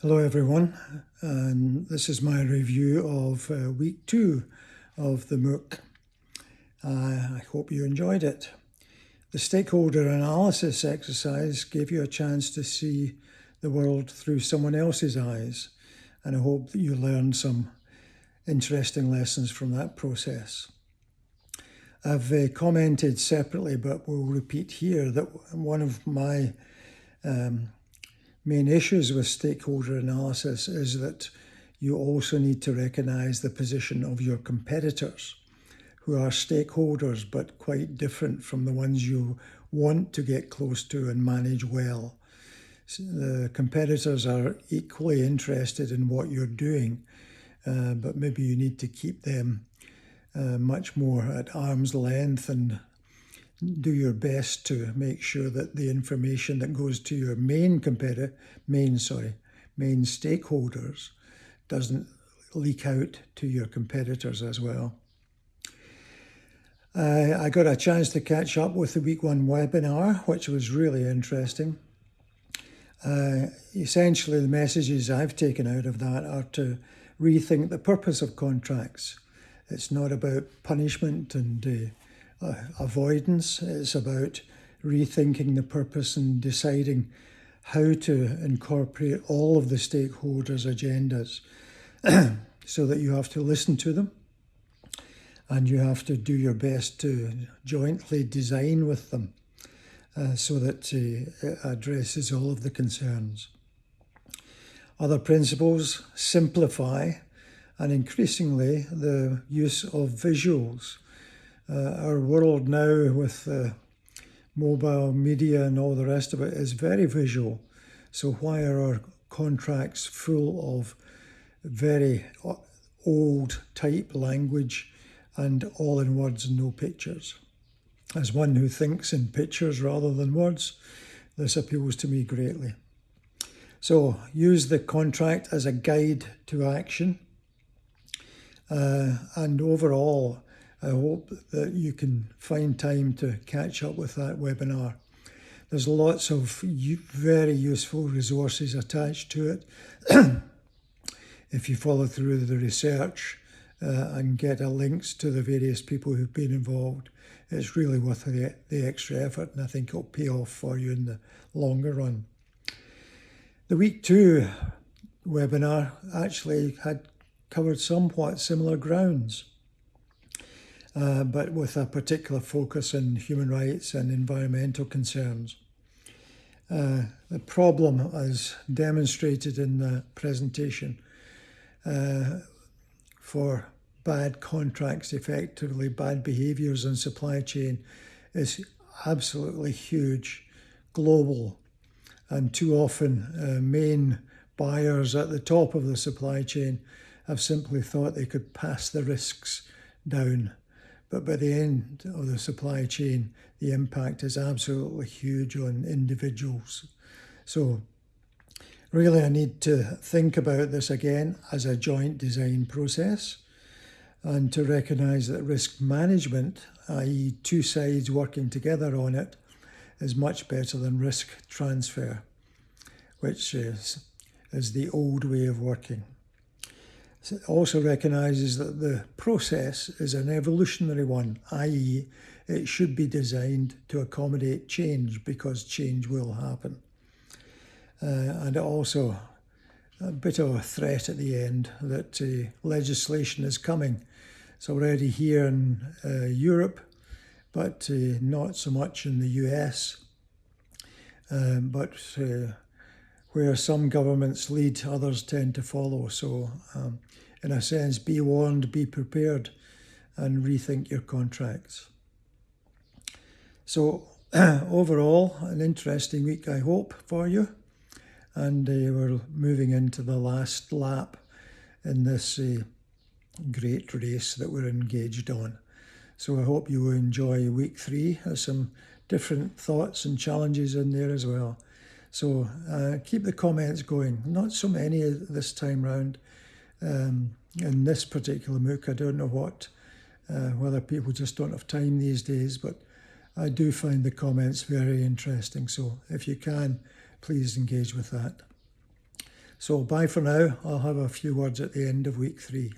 Hello everyone, and this is my review of week 2 of the MOOC. I hope you enjoyed it. The stakeholder analysis exercise gave you a chance to see the world through someone else's eyes, and I hope that you learned some interesting lessons from that process. I've commented separately, but will repeat here that one of my main issues with stakeholder analysis is that you also need to recognise the position of your competitors, who are stakeholders but quite different from the ones you want to get close to and manage well. The competitors are equally interested in what you're doing, but maybe you need to keep them much more at arm's length and do your best to make sure that the information that goes to your main stakeholders doesn't leak out to your competitors as well. I got a chance to catch up with the week 1 webinar, which was really interesting. Essentially, the messages I've taken out of that are to rethink the purpose of contracts. It's not about punishment and avoidance. It's about rethinking the purpose and deciding how to incorporate all of the stakeholders' agendas so that you have to listen to them and you have to do your best to jointly design with them so that it addresses all of the concerns. Other principles: simplify, and increasingly the use of visuals. Our world now with mobile media and all the rest of it is very visual. So why are our contracts full of very old type language and all in words and no pictures? As one who thinks in pictures rather than words, this appeals to me greatly. So use the contract as a guide to action. And overall, I hope that you can find time to catch up with that webinar. There's lots of very useful resources attached to it. If you follow through the research and get links to the various people who've been involved, it's really worth the extra effort, and I think it'll pay off for you in the longer run. The week 2 webinar actually had covered somewhat similar grounds, but with a particular focus on human rights and environmental concerns. The problem, as demonstrated in the presentation, for bad contracts, effectively bad behaviours in supply chain, is absolutely huge, global, and too often main buyers at the top of the supply chain have simply thought they could pass the risks down. But by the end of the supply chain, the impact is absolutely huge on individuals. So really, I need to think about this again as a joint design process and to recognise that risk management, i.e. two sides working together on it, is much better than risk transfer, which is the old way of working. It also recognises that the process is an evolutionary one, i.e. it should be designed to accommodate change because change will happen. And also a bit of a threat at the end that legislation is coming. It's already here in Europe, but not so much in the US. But where some governments lead, others tend to follow. So in a sense, be warned, be prepared, and rethink your contracts. So overall, an interesting week, I hope, for you. And we're moving into the last lap in this great race that we're engaged on. So I hope you will enjoy week 3. There's some different thoughts and challenges in there as well. So keep the comments going. Not so many this time round. In this particular MOOC, I don't know whether people just don't have time these days, but I do find the comments very interesting. So if you can, please engage with that. So bye for now. I'll have a few words at the end of week 3.